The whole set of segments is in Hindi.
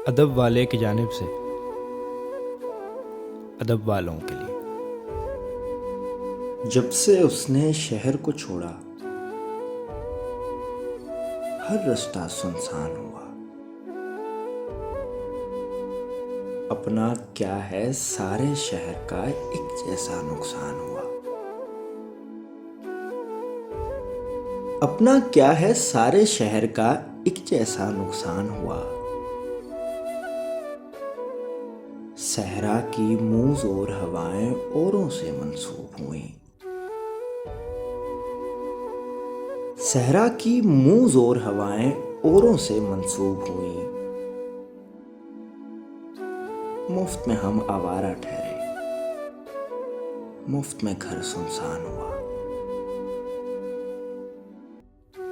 अदब वाले की जानिब से अदब वालों के लिए। जब से उसने शहर को छोड़ा, हर रास्ता सुनसान हुआ। अपना क्या है सारे शहर का एक जैसा नुकसान हुआ। अपना क्या है सारे शहर का एक जैसा नुकसान हुआ। सहरा की मूज और हवाएं औरों से मंसूब हुई। सहरा की मूज और हवाएं औरों से मंसूब हुई। मुफ्त में हम आवारा ठहरे, मुफ्त में घर सुनसान हुआ।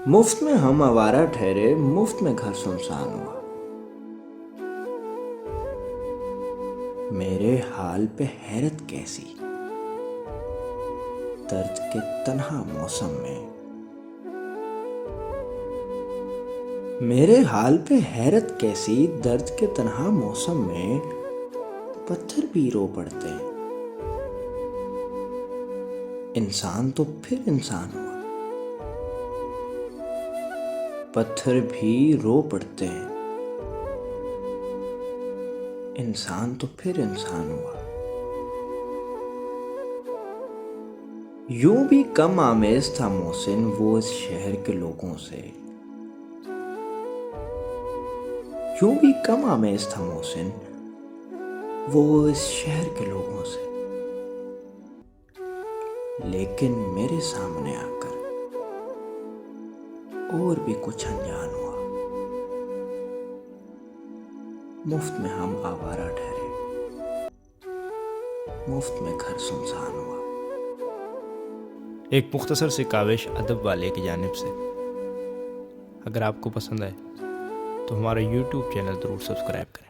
मुफ्त में हम आवारा ठहरे, मुफ्त में घर सुनसान हुआ। मेरे हाल पे हैरत कैसी, दर्द के तन्हा मौसम में। मेरे हाल पे हैरत कैसी, दर्द के तन्हा मौसम में। पत्थर भी रो पड़ते हैं, इंसान तो फिर इंसान हुआ। पत्थर भी रो पड़ते हैं, इंसान तो फिर इंसान हुआ। यूं भी कम आमेज था मोहसिन वो इस शहर के लोगों से। यूं भी कम आमेज था मोहसिन वो इस शहर के लोगों से। लेकिन मेरे सामने आकर और भी कुछ अनजान हुआ। मुफ्त में हम आवारा ठहरे, मुफ्त में घर सुनसान हुआ। एक मुख्तसर सी काविश अदब वाले की जानिब से। अगर आपको पसंद आए तो हमारा YouTube चैनल ज़रूर सब्सक्राइब करें।